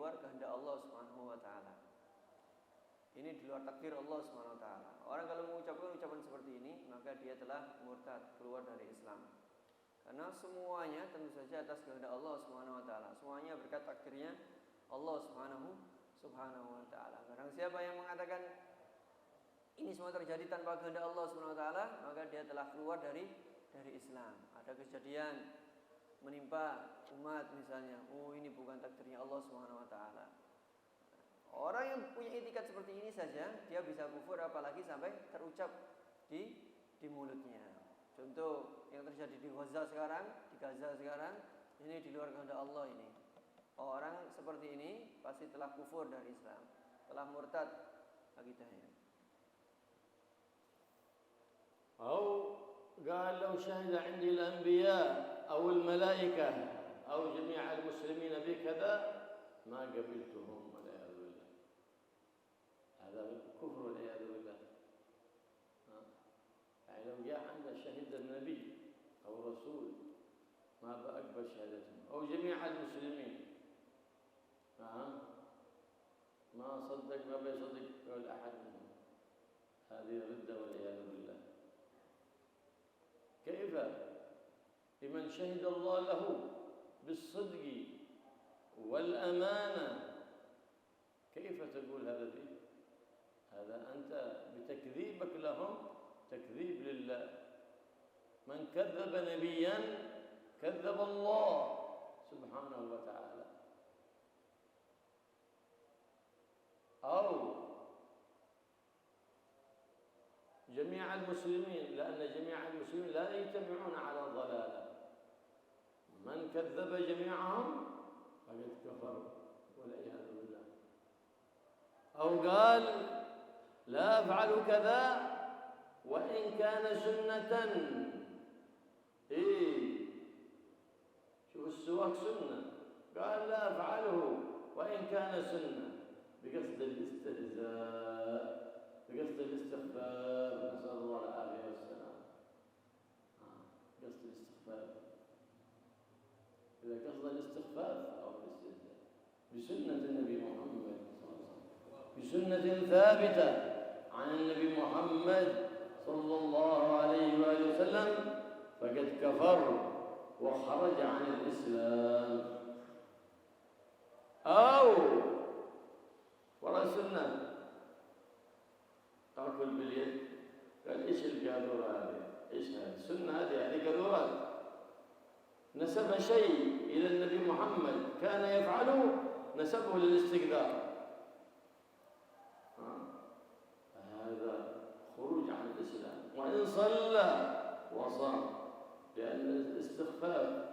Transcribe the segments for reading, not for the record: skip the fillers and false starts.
luar kehendak Allah Subhanahu wa taala. Ini di luar takdir Allah Subhanahu wa taala. Orang kalau mengucapkan ucapan seperti ini, maka dia telah murtad, keluar dari Islam. Karena semuanya tentu saja atas kehendak Allah Subhanahu wa taala. Semuanya berkat takdirnya Allah Subhanahu wa taala. Barang siapa yang mengatakan ini semua terjadi tanpa kehendak Allah Subhanahu wa taala, maka dia telah keluar dari Islam. Ada kejadian menimpa umat misalnya, oh ini bukan takdirnya Allah Subhanahu wa taala. Orang yang punya etikat seperti ini saja dia bisa kufur, apalagi sampai terucap di mulutnya. Contoh yang terjadi di Gaza sekarang, ini di luar kehendak Allah ini. Orang seperti ini pasti telah kufur dari Islam, telah murtad akidahnya. قال لو شهد عندي الأنبياء أو الملائكة أو جميع المسلمين بكذا ما قبلتهم والعياذ بالله. هذا كفر والعياذ بالله. يعني لو جاء عند شهد النبي أو رسول ما بأقبل شهادتهم أو جميع المسلمين ما صدق ما بيصدق ولا أحد منهم. هذه ردة والعياذ بالله. كيف لمن شهد الله له بالصدق والأمانة كيف تقول هذا فيه؟ هذا أنت بتكذيبك لهم تكذيب لله. من كذب نبيا كذب الله سبحانه وتعالى. أو جميع المسلمين، لأن جميع المسلمين لا يجتمعون على ضلالة. من كذب جميعهم فقد كفر والعياذ بالله. أو قال لا أفعل كذا وإن كان سنة. شوف السواك سنة، قال لا أفعله وإن كان سنة بقصد الاستهزاء، بقصد الاستخفاف، نسأل الله العافية والسلام. قصد الاستخفاف، إذا قصد الاستخفاف أو الاستهزاء بسنة النبي محمد صلى الله عليه وسلم، بسنة ثابتة عن النبي محمد صلى الله عليه وآله وسلم، فقد كفر وخرج عن الإسلام. أو وراء السنة تأكل باليد، قال إيش القاذورة هذه؟ إيش هذه؟ السنة هذه قاذورات. نسب شيء إلى النبي محمد كان يفعله، نسبه للاستقذار. هذا خروج عن الإسلام. وإن صلى وصام، لأن الاستخفاف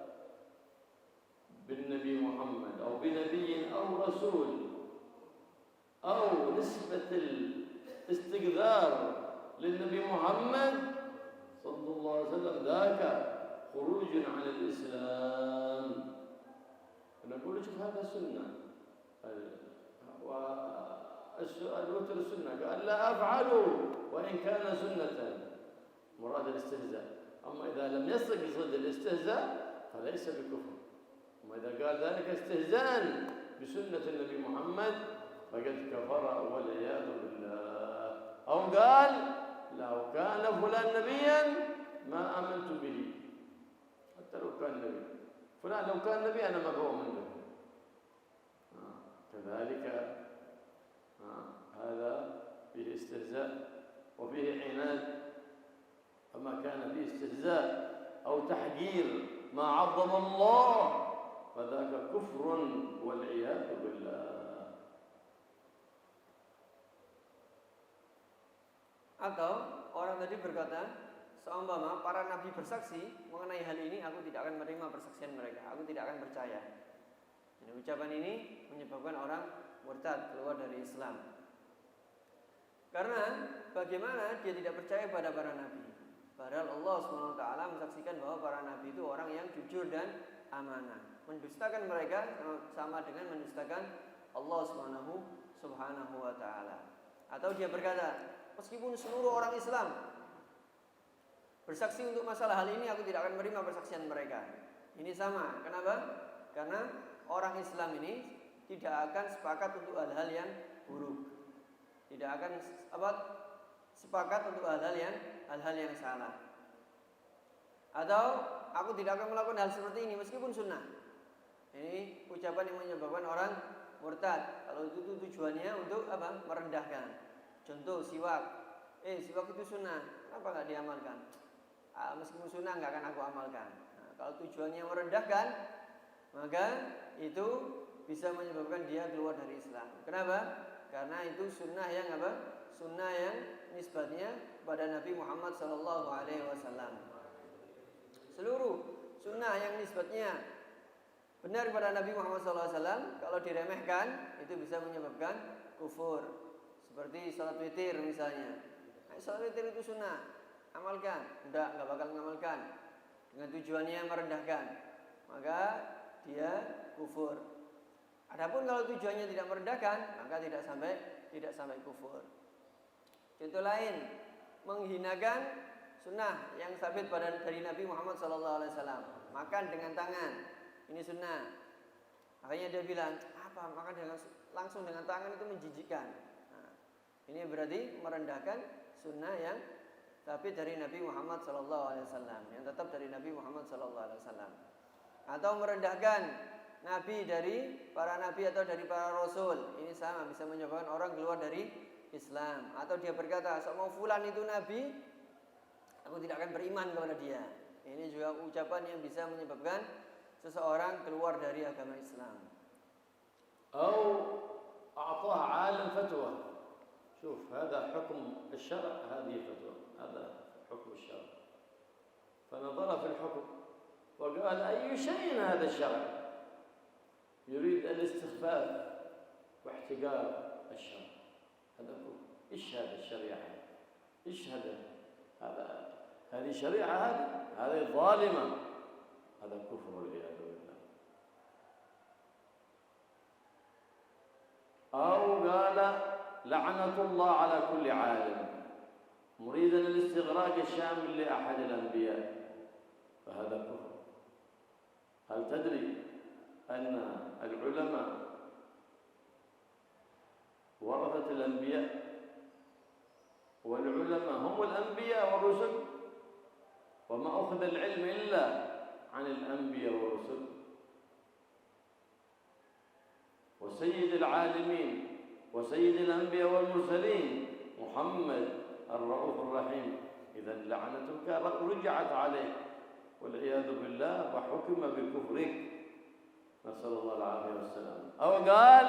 بالنبي محمد أو بنبي أو رسول أو نسبة الاستقذار للنبي محمد صلى الله عليه وسلم ذاك خروج عن الإسلام. نقول شوف هذا سنة، والوتر السنة قال لا أفعله وإن كان سنة، مراد الاستهزاء. أما إذا لم يصدق الاستهزاء فليس بكفر. أما إذا قال ذلك استهزاء بسنة النبي محمد فقد كفر والعياذ بالله. أو قال لو كان فلان نبيا ما آمنت به. حتى لو كان نبي فلان، لو كان نبي أنا مبعوث منه. كذلك هذا فيه استهزاء وفيه عناد. فما كان فيه استهزاء أو تحقير ما عظم الله فذاك كفر والعياذ بالله. Atau orang tadi berkata, seumpama para nabi bersaksi mengenai hal ini, aku tidak akan menerima persaksian mereka, aku tidak akan percaya. Jadi ucapan ini menyebabkan orang murtad, keluar dari Islam. Karena bagaimana dia tidak percaya pada para nabi, padahal Allah SWT mensaksikan bahwa para nabi itu orang yang jujur dan amanah. Mendustakan mereka sama dengan mendustakan Allah Subhanahu wa taala. Atau dia berkata, meskipun seluruh orang Islam bersaksi untuk masalah hal ini, aku tidak akan menerima persaksian mereka. Ini sama. Kenapa? Karena orang Islam ini tidak akan sepakat untuk hal-hal yang buruk. Tidak akan sepakat untuk hal-hal yang salah. Atau aku tidak akan melakukan hal seperti ini meskipun sunnah. Ini ucapan yang menyebabkan orang murtad. Kalau itu tujuannya untuk merendahkan. Contoh siwak. Siwak itu sunnah, kenapa nggak diamalkan? Meskipun sunnah nggak akan aku amalkan. Nah, kalau tujuannya merendahkan, maka itu bisa menyebabkan dia keluar dari Islam. Kenapa? Karena itu sunnah yang Sunnah yang nisbatnya pada Nabi Muhammad SAW. Seluruh sunnah yang nisbatnya benar pada Nabi Muhammad SAW, kalau diremehkan itu bisa menyebabkan kufur. Seperti salat witir misalnya. Salat witir itu sunnah, amalkan. Enggak bakal mengamalkan. Dengan tujuannya merendahkan, maka dia kufur. Adapun kalau tujuannya tidak merendahkan, maka tidak sampai kufur. Contoh lain, menghinakan sunnah yang sabit dari Nabi Muhammad SAW. Makan dengan tangan, ini sunnah. Makanya dia bilang, makan langsung dengan tangan itu menjijikkan. Nah, ini berarti merendahkan sunnah yang sabit dari Nabi Muhammad SAW, yang tetap dari Nabi Muhammad SAW. Atau merendahkan nabi dari para nabi atau dari para rasul, ini sama bisa menyebabkan orang keluar dari Islam. Atau dia berkata, mau fulan itu nabi, aku tidak akan beriman kepada dia. Ini juga ucapan yang bisa menyebabkan seseorang keluar dari agama Islam. أو أعطاه عالم فتوى. شوف هذا حكم الشرع، هذه فتوى، هذا حكم الشرع. فنظر في الحكم وقال أي شيء هذا الشرع، يريد الاستخفاف واحتقار الشرع. هذا هو. إيش هذا الشريعة؟ إيش هذه شريعة، هذه ظالمة، هذا كفر والعياذ بالله. أو قال لعنة الله على كل عالم، مريدا الاستغراق الشامل لأحد الأنبياء، فهذا كفر. هل تدري أن العلماء ورثة الأنبياء، والعلماء هم الأنبياء والرسل، وما أخذ العلم إلا عن الأنبياء والرسل. وسيد العالمين وسيد الأنبياء والمرسلين محمد الرؤوف الرحيم، إذا لعنتك رجعت عليه والعياذ بالله وحكم بكفرك، نسأل الله العافية والسلام. أو قال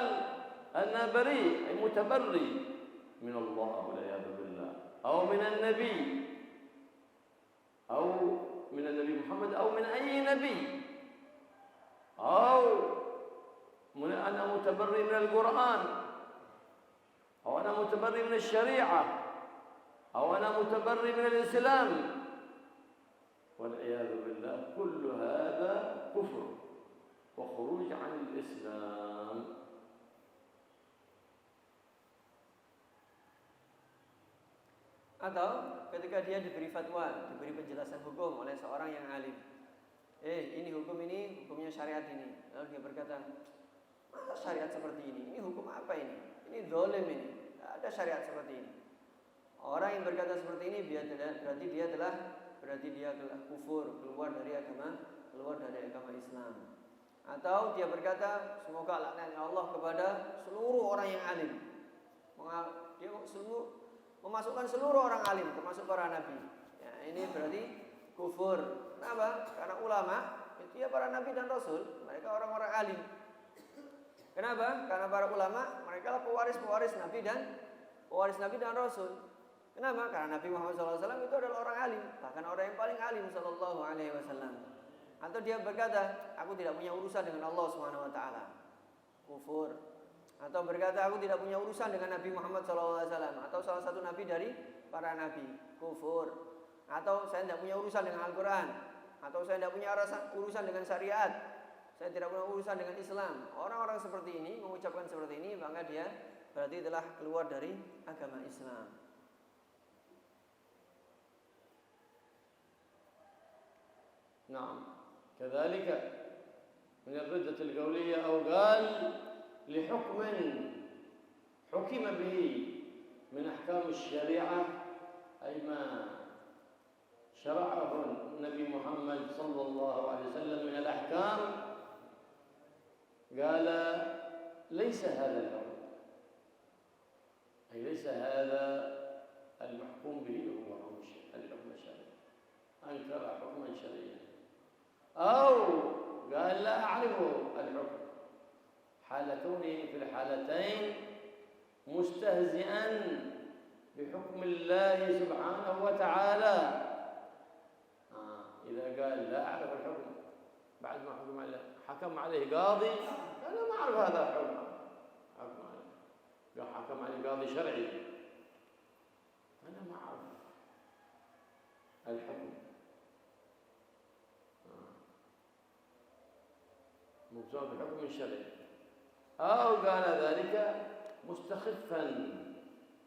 أنا بريء، أي متبري من الله والعياذ بالله، أو من النبي، أو من النبي محمد، أو من أي نبي، أو من أنا متبري من القرآن، أو أنا متبري من الشريعة، أو أنا متبري من الإسلام، والعياذ بالله. كل هذا كفر وخروج عن الإسلام. Atau ketika dia diberi fatwa, diberi penjelasan hukum oleh seorang yang alim. Ini hukum ini, hukumnya syariat ini. Lalu dia berkata, masa syariat seperti ini? Ini hukum apa ini? Ini zalim ini. Tidak ada syariat seperti ini. Orang yang berkata seperti ini berarti dia telah kufur, keluar dari agama Islam. Atau dia berkata, semoga laknat Allah kepada seluruh orang yang alim. Dia memasukkan seluruh orang alim, termasuk para nabi. Ya, ini berarti kufur. Kenapa? Karena ulama itu ya para nabi dan rasul, mereka orang-orang alim. Kenapa? Karena para ulama mereka lah pewaris nabi dan rasul. Kenapa? Karena Nabi Muhammad SAW itu adalah orang alim, bahkan orang yang paling alim Sallallahu Alaihi Wasallam. Atau dia berkata, aku tidak punya urusan dengan Allah Subhanahu Wa Taala, kufur. Atau berkata, aku tidak punya urusan dengan Nabi Muhammad SAW, atau salah satu nabi dari para nabi, kufur. Atau saya tidak punya urusan dengan Al-Quran, atau saya tidak punya urusan dengan syariat, saya tidak punya urusan dengan Islam. Orang-orang seperti ini mengucapkan seperti ini, maka dia berarti telah keluar dari agama Islam. نعم، كذلك من الردة القولية. أو قال بحكم حكم به من أحكام الشريعة، أي ما شرعه النبي محمد صلى الله عليه وسلم من الأحكام، قال ليس هذا الحكم، أي ليس هذا المحكوم به هو الحكم الشرعي، أنكر حكما شرعيا، أو قال لا أعرف الحكم، حال كونه في الحالتين مستهزئا بحكم الله سبحانه وتعالى. إذا قال لا أعرف الحكم بعد ما حكم عليه قاضي، أنا ما أعرف هذا الحكم، حكم عليه قاضي شرعي، أنا ما أعرف الحكم، مبتوع بحكم شرعي، أو قال ذلك مستخفا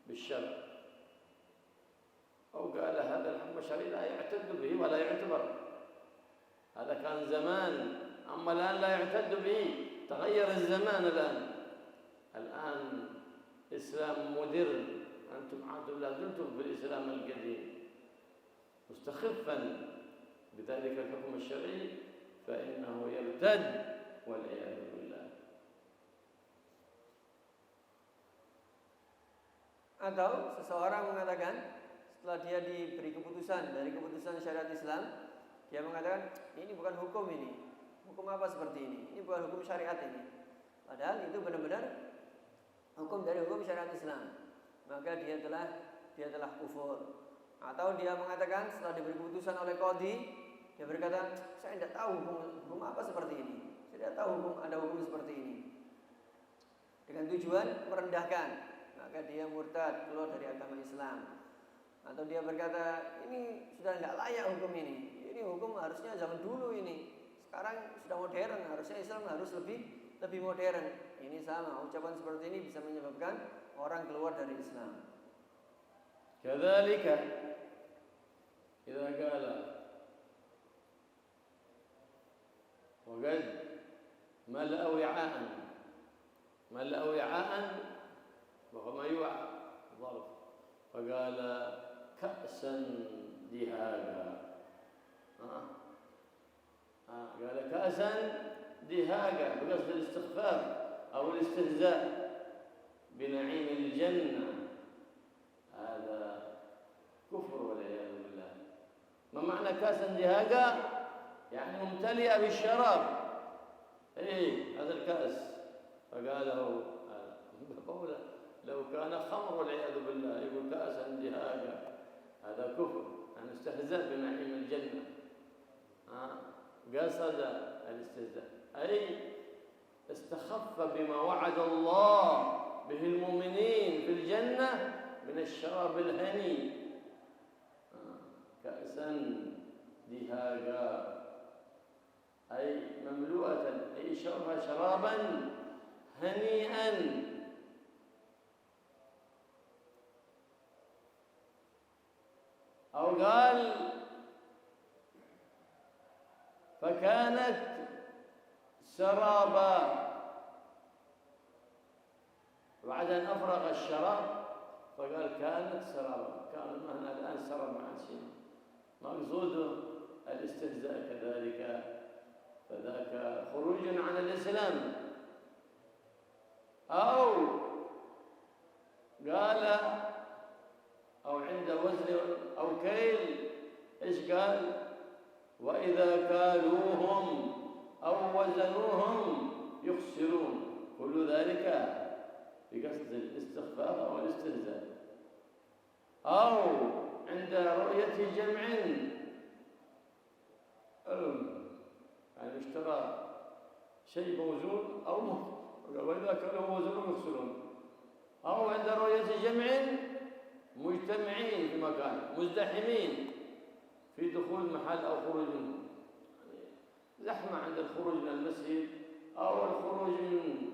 بالشرع، أو قال هذا الحكم الشرعي لا يعتد به ولا يعتبر، هذا كان زمان، أما الآن لا يعتد به، تغير الزمان الآن إسلام مودرن، أنتم عادوا لا زلتم في الإسلام القديم، مستخفا بذلك الحكم الشرعي فإنه يرتد والعياذ بالله. Atau seseorang mengatakan setelah dia diberi keputusan dari keputusan syariat Islam, dia mengatakan ini bukan hukum ini. Hukum apa seperti ini? Ini bukan hukum syariat ini. Padahal itu benar-benar hukum dari hukum syariat Islam. Maka dia telah kufur. Atau dia mengatakan setelah diberi keputusan oleh qadhi, dia berkata, saya tidak tahu hukum apa seperti ini. Saya tidak tahu ada hukum seperti ini. Dengan tujuan merendahkan, maka dia murtad, keluar dari agama Islam. Atau dia berkata, ini sudah tidak layak hukum ini. Ini hukum harusnya zaman dulu ini. Sekarang sudah modern, harusnya Islam harus lebih modern. Ini sama, ucapan seperti ini bisa menyebabkan orang keluar dari Islam. Kadzalika idza qala wa qad mal'a wi'a'an wa huwa yu'a ظرف فقال كأسا دهاقا، قال كأسا دهاقا بقصد الاستخفاف أو الاستهزاء بنعيم الجنة، هذا كفر والعياذ بالله. ما معنى كأسا دهاقا؟ يعني ممتلئة بالشراب، هذا الكأس، فقاله قوله لو كان خمر والعياذ بالله يقول كأسا دهاقا، هذا كفر، يعني استهزاء بنعيم الجنة، قصد الاستهزاء، أي استخف بما وعد الله به المؤمنين في الجنة من الشراب الهني، كأسا دهاقا أي مملوءة، أي شربها شرابا هنيئا. أو قال فكانت سرابا، بعد أن أفرغ الشراب فقال كانت سرابا، كان هنا الآن سراب مع شيء، مقصوده الاستهزاء كذلك، فذاك خروج عن الإسلام. أو قال أو عند وزن أو كيل، إيش قال؟ وإذا كالوهم أو وزنوهم يخسرون، كل ذلك بقصد الاستخفاف أو الاستهزاء. أو عند رؤية جمع، يعني اشترى شيء موزون أو وإذا كانوا موزونهم يخسرون. أو عند رؤية جمع مجتمعين في مكان، مزدحمين في دخول محل أو خروج منه، يعني زحمة عند الخروج من المسجد أو الخروج من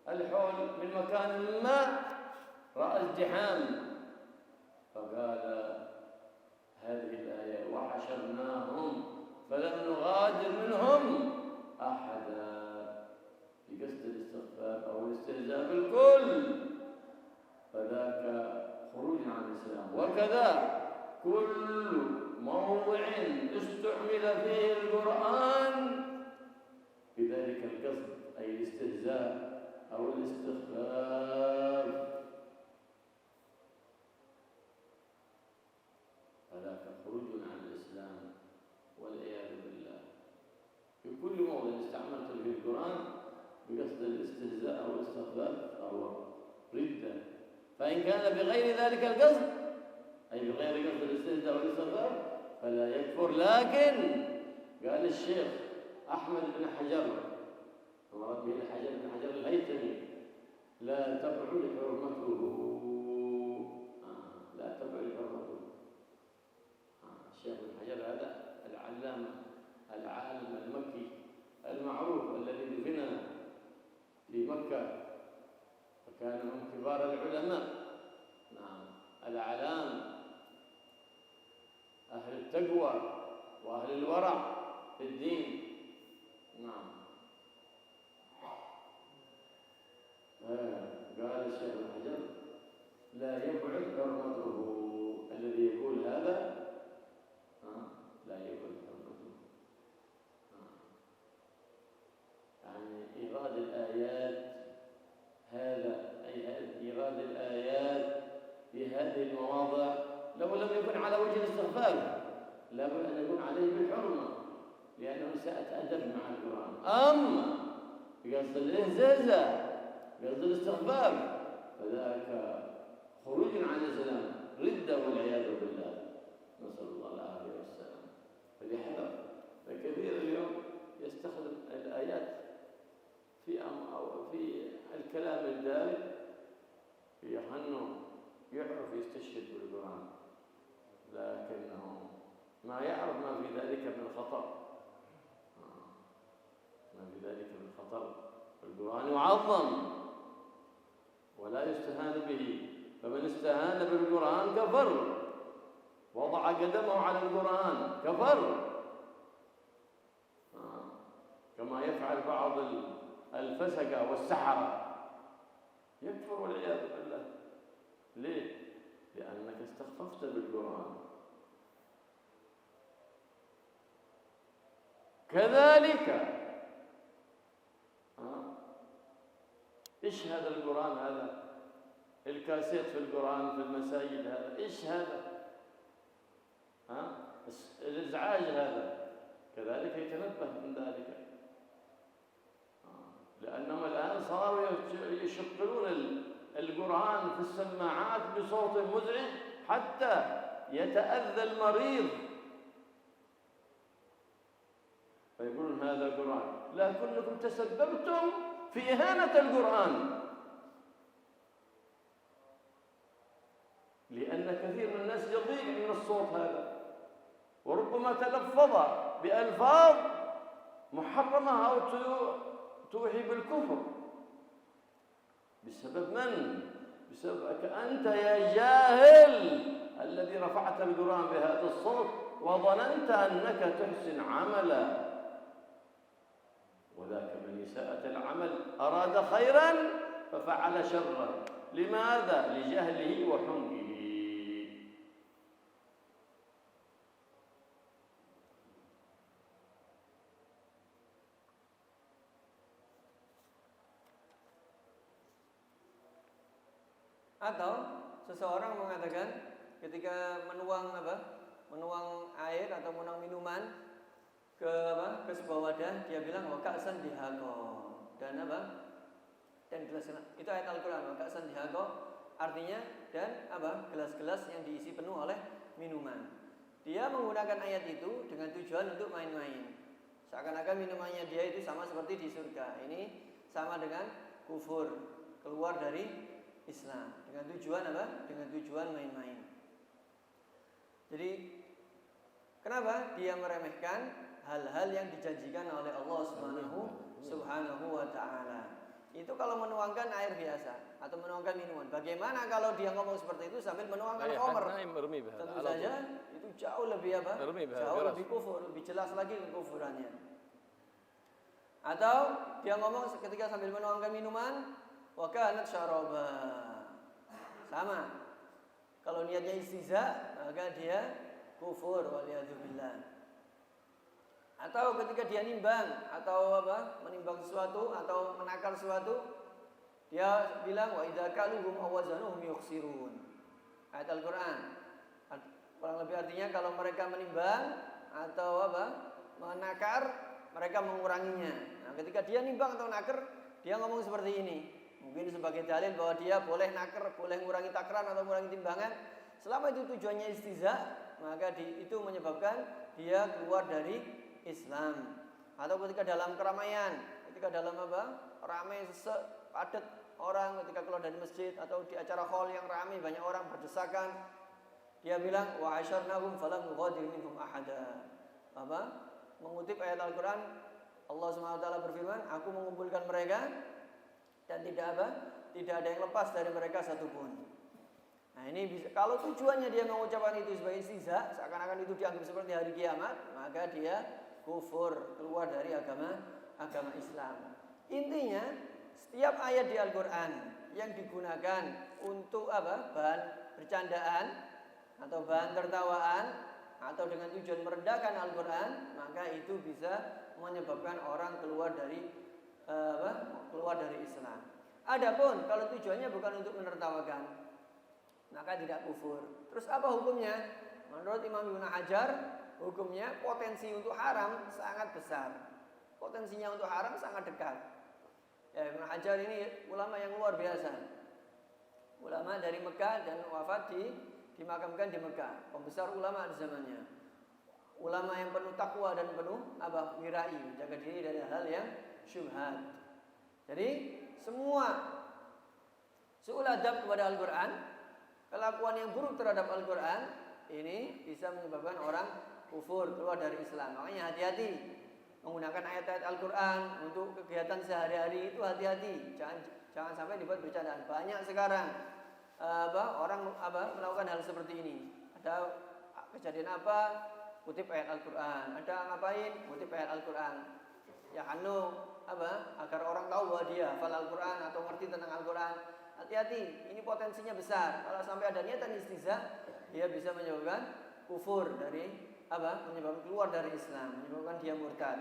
الحول من مكان ما، رأى ازدحام، فقال هذه الآية وحشرناهم فلم نغادر منهم أحدا، بقصد الاستخفاف أو وكذا كل موضع استعمل فيه القرآن بذلك القصد أي الاستهزاء أو الاستخفاف فذاك خروج عن الإسلام والعياذ بالله. في كل موضع استعملت فيه القرآن بقصد الاستهزاء أو الاستخفاف فهو ردة. فإن كان بغير ذلك القصد أي بغير قصد الاستهزاء والاستخفاف فلا يكفر. لكن قال الشيخ أحمد بن حجر مراد به الحجر بن حجر الهيثمي لا تبعد حرمته لا تبعد حرمته. الشيخ بن حجر هذا العلامة العالم المكي المعروف الذي دفن في مكة وكان من كبار العلماء الأعلام أهل التقوى وأهل الورع في الدين. قال الشيخ بن حجر لا يبعد حرمته. الذي يقول هذا لا يبعد حرمته. يعني إيراد الآيات هذا أي إيراد الآيات في هذه المواضع لو لم يكن على وجه الاستغفال لابد أن يكون عليه بالحرمة لأنه ساءت أدب مع القرآن. أما بقصد الاهزازة بقصد الاستخفاف فذاك خروج عن الإسلام ردة والعياذ بالله نسأل الله العافية والسلام. فليحذر. فكثير اليوم يستخدم الآيات في الكلام الدارج في أنه يعرف يستشهد بالقرآن لكنه ما يعرف ما في ذلك من خطر. ما في ذلك من خطر. القرآن يعظم ولا يستهان به. فمن استهان بالقرآن كفر وضع قدمه على القرآن كفر كما يفعل بعض الفسقة والسحرة يكفر والعياذ بالله. ليه؟ لأنك استخففت بالقرآن. كذلك إيش هذا القرآن هذا؟ الكاسيت في القرآن في المساجد هذا إيش هذا؟ الإزعاج هذا كذلك يتنبه من ذلك. لأنهم الآن صاروا يشغلون القرآن في السماعات بصوت مزعج حتى يتأذى المريض فيقولون هذا القرآن. لكنكم تسببتم في إهانة القرآن لأن كثير من الناس يضيق من الصوت هذا وربما تلفظ بألفاظ محرمة أو توحي بالكفر. بسبب من؟ بسببك أنت يا جاهل الذي رفعت القرآن بهذا الصوت وظننت أنك تحسن عملا وذاك من إساءة العمل أراد خيرا ففعل شرا. لماذا؟ لجهله وحمقه. Atau seseorang mengatakan ketika menuang menuang air atau menuang minuman ke sebuah wadah, dia bilang wa ka'san dihaqa. Dan dan gelas itu ayat Al-Qur'an, wa ka'san dihaqa artinya dan gelas-gelas yang diisi penuh oleh minuman. Dia menggunakan ayat itu dengan tujuan untuk main-main. Seakan-akan minumannya dia itu sama seperti di surga. Ini sama dengan kufur, keluar dari Islam dengan tujuan Dengan tujuan main-main. Jadi kenapa dia meremehkan hal-hal yang dijanjikan oleh Allah Subhanahu wa taala? Itu kalau menuangkan air biasa atau menuangkan minuman. Bagaimana kalau dia ngomong seperti itu sambil menuangkan khamr? Tentu saja itu jauh lebih jauh lebih kufur, lebih jelas lagi kekufurannya. Atau dia ngomong ketika sambil menuangkan minuman wa kanat syaraba. Sama. Kalau niatnya istihza, maka dia kufur waliyadzubillah. Atau ketika dia nimbang atau menimbang sesuatu atau menakar sesuatu, dia bilang wa idza kaluhum awazanuhum yukhsirun. Ayat Al-Qur'an. Kurang lebih artinya kalau mereka menimbang atau menakar, mereka menguranginya. Nah, ketika dia nimbang atau nakar, dia ngomong seperti ini. Mungkin sebagai dalil bahwa dia boleh nakar, boleh mengurangi takaran atau mengurangi timbangan. Selama itu tujuannya istihza, maka itu menyebabkan dia keluar dari Islam. Atau ketika dalam keramaian, ketika dalam ramai sesek, padat orang, ketika keluar dari masjid atau di acara hall yang ramai banyak orang berdesakan, dia bilang wa asyarnahum falam nughadir minhum ahada. Mengutip ayat Al-Qur'an, Allah SWT berfirman, aku mengumpulkan mereka dan tidak ada yang lepas dari mereka satupun. Nah, ini bisa, kalau tujuannya dia mengucapkan itu sebagai istihza, seakan-akan itu dianggap seperti hari kiamat, maka dia kufur, keluar dari agama Islam. Intinya, setiap ayat di Al-Qur'an yang digunakan untuk bahan bercandaan atau bahan tertawaan atau dengan tujuan merendahkan Al-Qur'an, maka itu bisa menyebabkan orang keluar dari Islam. Adapun kalau tujuannya bukan untuk menertawakan, maka tidak kufur. Terus apa hukumnya? Menurut Imam Ibnu Hajar, hukumnya potensi untuk haram sangat besar. Potensinya untuk haram sangat dekat. Ya, Ibnu Hajar ini ulama yang luar biasa. Ulama dari Mekah dan wafat dimakamkan di Mekah. Pembesar ulama di zamannya. Ulama yang penuh takwa dan penuh wirai, menjaga diri dari hal yang syubhat. Jadi semua su'ul adab kepada Al-Qur'an, kelakuan yang buruk terhadap Al-Quran ini bisa menyebabkan orang kufur, keluar dari Islam. Makanya hati-hati menggunakan ayat-ayat Al-Quran untuk kegiatan sehari-hari, itu hati-hati. Jangan sampai dibuat bercandaan. Banyak sekarang orang melakukan hal seperti ini. Ada kejadian apa, kutip ayat Al-Quran. Ada ngapain, kutip ayat Al-Quran. Ya agar orang tahu bahwa dia hafal Al-Quran atau ngerti tentang Al-Quran. Hati-hati, ini potensinya besar. Kalau sampai ada niatan istihza, dia bisa menyebabkan kufur menyebabkan keluar dari Islam, menyebabkan dia murtad.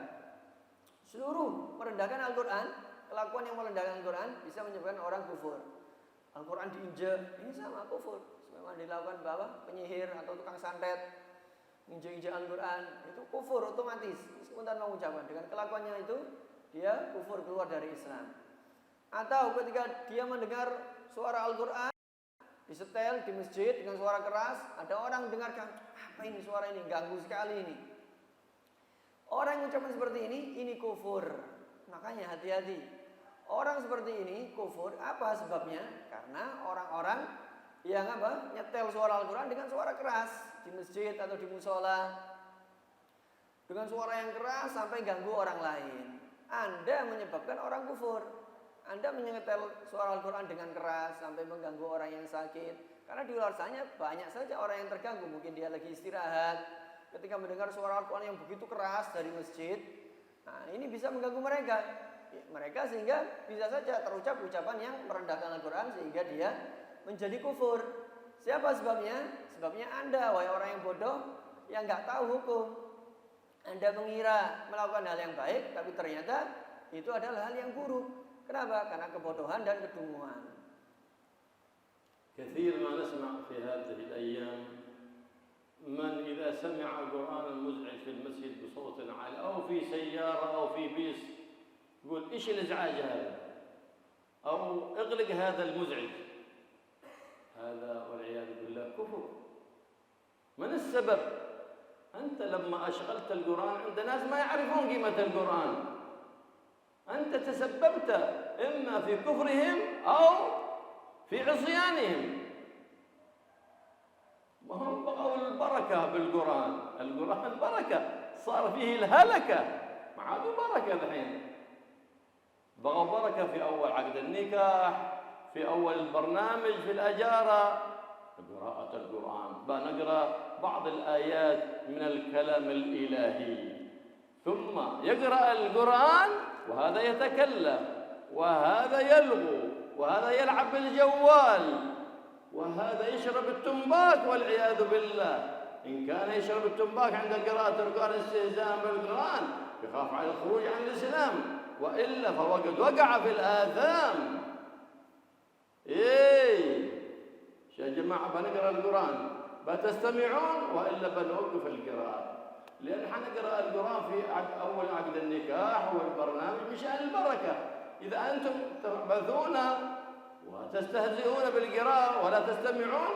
Seluruh merendahkan Al-Quran, kelakuan yang merendahkan Al-Quran bisa menyebabkan orang kufur. Al-Quran diinjak, ini sama kufur. Memang dilakukan penyihir atau tukang santet, injak-injak Al-Quran, itu kufur otomatis. Meskipun tanpa mengucapkan, dengan kelakuannya itu dia kufur, keluar dari Islam. Atau ketika dia mendengar suara Al-Quran disetel di masjid dengan suara keras, ada orang dengarkan, apa ini suara ini, ganggu sekali ini. Orang yang mengucapkan seperti ini kufur. Makanya hati-hati. Orang seperti ini kufur, apa sebabnya? Karena orang-orang yang nyetel suara Al-Quran dengan suara keras di masjid atau di musola, dengan suara yang keras sampai ganggu orang lain. Anda menyebabkan orang kufur. Anda menyetel suara Al-Quran dengan keras sampai mengganggu orang yang sakit. Karena di luar sana banyak saja orang yang terganggu. Mungkin dia lagi istirahat, ketika mendengar suara Al-Quran yang begitu keras dari masjid. Nah, ini bisa mengganggu mereka. Mereka sehingga bisa saja terucap ucapan yang merendahkan Al-Quran sehingga dia menjadi kufur. Siapa sebabnya? Sebabnya Anda, wahai orang yang bodoh, yang nggak tahu hukum. Anda mengira melakukan hal yang baik, tapi ternyata itu adalah hal yang buruk. Kenapa? Karena kebodohan dan kedunguan. كثير ما نسمع في هذه الأيام من إذا سمع القرآن المزعج في المسجد بصوت عالي أو في سيارة أو في بيس يقول إيش الإزعاج هذا؟ أو اغلق هذا المزعج. هذا والعياذ بالله كفر. من السبب؟ أنت لما أشغلت القرآن عند ناس ما يعرفون قيمة القرآن، أنت تسببت إما في كفرهم أو في عصيانهم. وهم بغوا البركة بالقرآن. القرآن بركة، صار فيه الهلكة، ما عادوا بركة الحين. بغوا بركة في أول عقد النكاح، في أول البرنامج، في الأجارة، قراءة القرآن. بنقرأ بعض الآيات من الكلام الإلهي، ثم يقرأ القرآن وهذا يتكلم وهذا يلغو وهذا يلعب بالجوال. وهذا يشرب التنباك والعياذ بالله. إن كان يشرب التنباك عند قراءة القرآن استهزاء بالقرآن يخاف على الخروج عن الإسلام، وإلا فهو قد وقع في الآثام. يا جماعة بنقرأ القرآن بتستمعون وإلا بنوقف القراءة، لأن حنقرأ القرآن في أول عقد النكاح والبرنامج مشان البركة. إذا أنتم تبثون وتستهزئون بالقراءة ولا تستمعون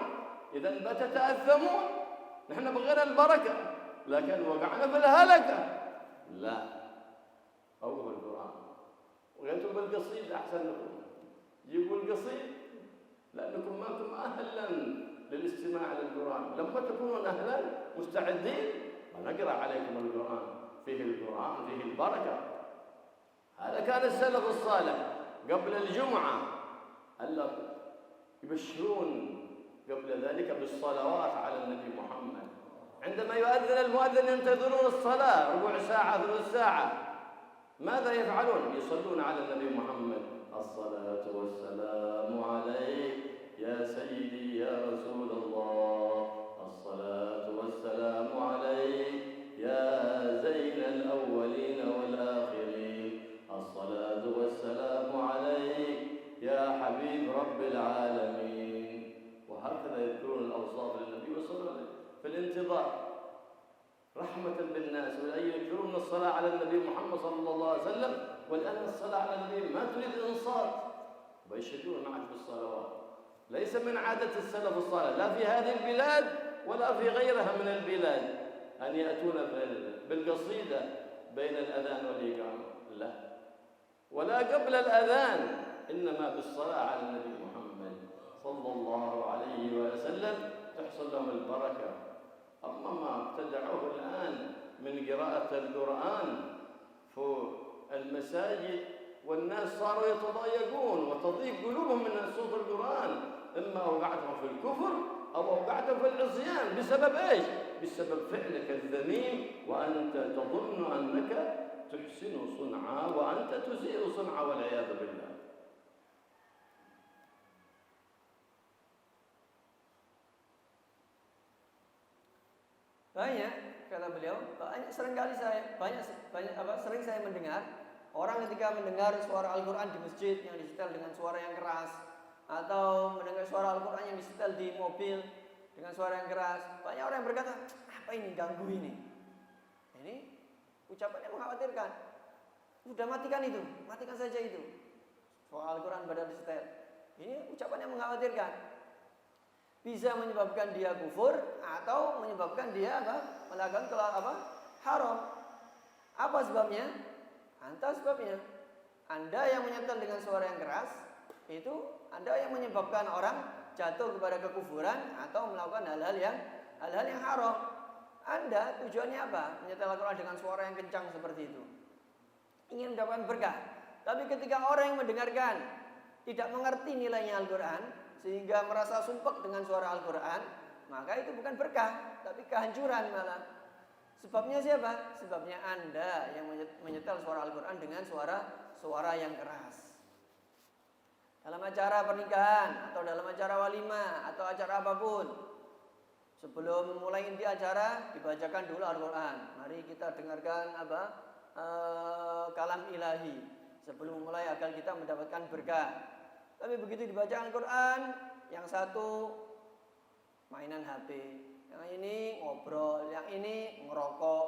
إذا بتتأثمون. نحن بغينا البركة لكن وقعنا في الهلكة. لا، أوقفوا القرآن وأنتم بالقصيد أحسن لكم. جيبوا القصيد لأنكم ما أنتم أهلا للاستماع للقرآن. لما تكونون أهلا مستعدين ونقرأ عليكم القرآن، فيه القرآن فيه البركة. هذا كان السلف الصالح قبل الجمعة ألا يبشرون قبل ذلك بالصلوات على النبي محمد. عندما يؤذن المؤذن ينتظرون الصلاة ربع ساعة ثلث ساعة، ماذا يفعلون؟ يصلون على النبي محمد: الصلاة والسلام عليك يا سيدي يا رسول الله، الصلاة والسلام عليك يا زين الأولين والآخرين، الصلاة والسلام عليك يا حبيب رب العالمين. وهكذا يذكرون الأوصاف للنبي صلى الله عليه وسلم في الانتظار رحمة بالناس، ويذكرون الصلاة على النبي محمد صلى الله عليه وسلم. والآن الصلاة على النبي ما تريد إنصات ويشهدون معك بالصلوات. ليس من عادة السلف الصالح لا في هذه البلاد ولا في غيرها من البلاد أن يأتون بالقصيدة بين الأذان والإقامة، لا، ولا قبل الأذان، إنما بالصلاة على النبي محمد صلى الله عليه وسلم تحصل لهم البركة. أما ما ابتدعوه الآن من قراءة القرآن في المساجد والناس صاروا يتضايقون وتضيق قلوبهم من صوت القرآن، إما أوقعتهم في الكفر أو أوقعتهم في العصيان. بسبب إيش؟ بسبب فعلك الذميم، وأنت تظن أنك تحسن صنعا وأنت تسيء صنعا والعياذ بالله. Banyak, kata beliau, sering saya mendengar orang ketika mendengar suara Al-Quran di masjid yang disetel dengan suara yang keras, atau mendengar suara Al-Quran yang disetel di mobil dengan suara yang keras, banyak orang yang berkata, apa ini, ganggu ini. Ini ucapannya mengkhawatirkan. Sudah matikan itu, matikan saja itu. Suara Al-Quran pada disetel. Ini ucapannya mengkhawatirkan. Bisa menyebabkan dia kufur atau menyebabkan dia melakukan haram. Apa sebabnya? Sebabnya Anda yang menyetel dengan suara yang keras, itu Anda yang menyebabkan orang jatuh kepada kekufuran atau melakukan hal-hal yang haram. Anda tujuannya apa? Menyetel Al-Quran dengan suara yang kencang seperti itu, ingin mendapatkan berkah. Tapi ketika orang yang mendengarkan tidak mengerti nilainya Al-Quran sehingga merasa sumpek dengan suara Al-Quran, maka itu bukan berkah, tapi kehancuran malah. Sebabnya siapa? Sebabnya Anda yang menyetel suara Al-Quran dengan suara yang keras. Dalam acara pernikahan atau dalam acara walimah atau acara apapun, sebelum memulai inti acara dibacakan dulu Al-Quran. Mari kita dengarkan kalam ilahi sebelum mulai agar kita mendapatkan berkah. Tapi begitu dibaca Al-Quran, yang satu mainan HP, yang ini ngobrol, yang ini ngerokok.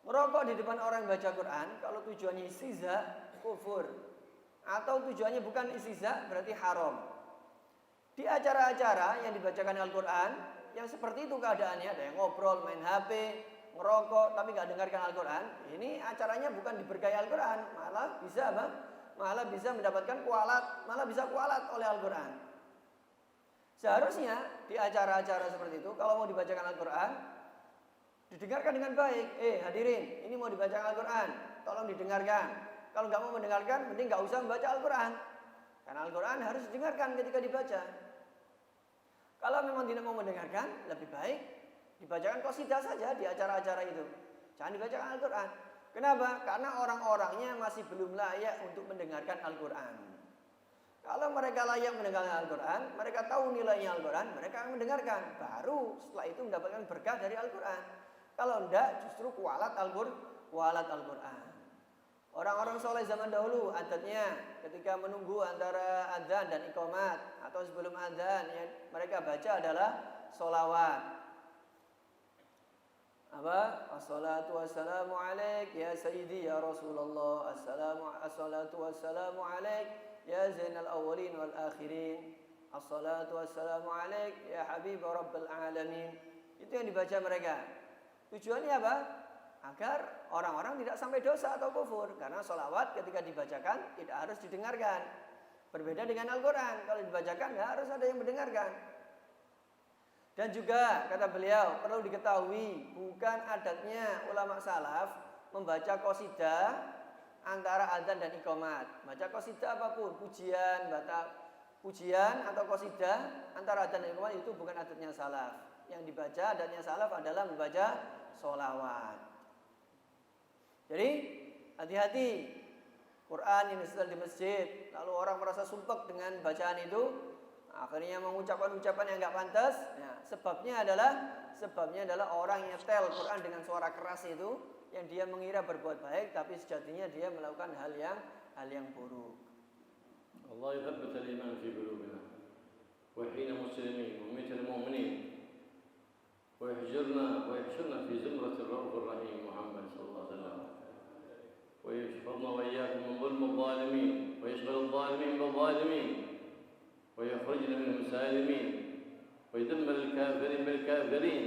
Ngerokok di depan orang baca Quran, kalau tujuannya istihza, kufur. Atau tujuannya bukan istihza, berarti haram. Di acara-acara yang dibacakan Al-Quran, yang seperti itu keadaannya, ada yang ngobrol, main HP, ngerokok, tapi gak dengarkan Al-Quran. Ini acaranya bukan diberkahi Al-Quran, malah bisa mendapatkan kualat, malah bisa kualat oleh Al-Quran. Seharusnya di acara-acara seperti itu, kalau mau dibacakan Al-Quran, didengarkan dengan baik. Hadirin, ini mau dibacakan Al-Quran, tolong didengarkan. Kalau nggak mau mendengarkan, mending nggak usah membaca Al-Quran. Karena Al-Quran harus didengarkan ketika dibaca. Kalau memang tidak mau mendengarkan, lebih baik dibacakan qasidah saja di acara-acara itu. Jangan dibacakan Al-Quran. Kenapa? Karena orang-orangnya masih belum layak untuk mendengarkan Al-Quran. Kalau mereka layak mendengarkan Al-Quran, mereka tahu nilainya Al-Quran, mereka akan mendengarkan. Baru setelah itu mendapatkan berkah dari Al-Quran. Kalau enggak, justru kualat Al-Quran. Orang-orang soleh zaman dahulu adatnya ketika menunggu antara adzan dan iqamat atau sebelum adzan yang mereka baca adalah sholawat. Apa? Assalatu wassalamu alaik ya sayyidi ya Rasulullah. Assalatu wassalamu alaik ya zainal awwalin wal akhirin. Assalatu wassalamu alaik ya habib rabbil alamin. Itu yang dibaca mereka. Tujuannya apa? Agar orang-orang tidak sampai dosa atau kufur. Karena sholawat ketika dibacakan tidak harus didengarkan. Berbeda dengan Al-Quran. Kalau dibacakan tidak harus ada yang mendengarkan. Dan juga kata beliau perlu diketahui bukan adatnya ulama salaf membaca qasidah antara adzan dan iqamat. Baca qasidah apapun, pujian atau qasidah antara adzan dan iqamat itu bukan adatnya salaf. Yang dibaca adatnya salaf adalah membaca sholawat. Jadi hati-hati Quran yang disetel di masjid, lalu orang merasa sumpek dengan bacaan itu, akhirnya mengucapkan ucapan yang enggak pantas. Nah, sebabnya adalah orang yang nyetel Quran dengan suara keras itu, yang dia mengira berbuat baik, tapi sejatinya dia melakukan hal yang buruk. Allah yuthabbit al-iman fi qulubina wa hina muslimin wa mithal mu'minin wa yahshurna fi zumratir raufir rahim Muhammad sallallahu alaihi wasallam. ويحفظنا وإياكم من ظلم الظالمين ويشغل الظالمين بالظالمين ويخرجنا من المسالمين ويدمر الكافرين بالكافرين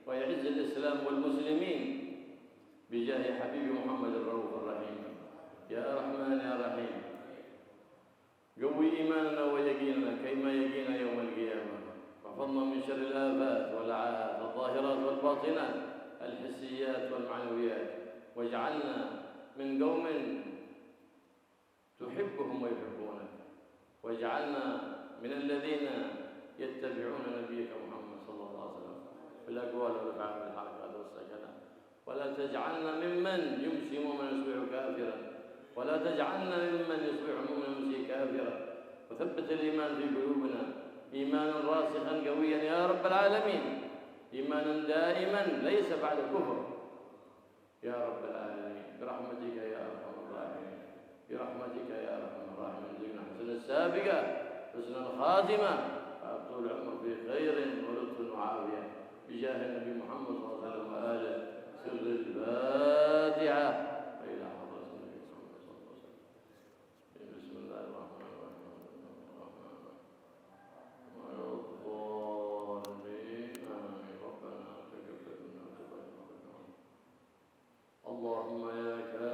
ويعز الإسلام والمسلمين بجاه حبيب محمد الرؤوف الرحيم. يا رحمن يا رحيم قوي إيماننا ويقيننا كيما يقينا يوم القيامة واحفظنا من شر الآفات والعاهات الظاهرات والباطنات الحسيات والمعنويات واجعلنا من قوم تحبهم ويحبونك واجعلنا من الذين يتبعون نبيك محمد صلى الله عليه وسلم في الأقوال والأفعال والحركات والسكنات ولا تجعلنا ممن يمسي مؤمنا يصبح كافرا ولا تجعلنا ممن يصبح مؤمنا يمسي كافرا وثبت الإيمان في قلوبنا إيمانا راسخا قويا يا رب العالمين إيمانا دائما ليس بعد كفر يا رب العالمين برحمتك يا أرحم الراحمين برحمتك يا أرحم الراحمين ارزقنا حسن السابقة حسن الخاتمة طول العمر في خير ولطف وعافية بجاه النبي محمد صلى الله عليه وسلم وآله سر الفاتحة وإلى حضرة النبي محمد صلى الله عليه وسلم. بسم الله الرحمن الرحيم اللهم يا كافر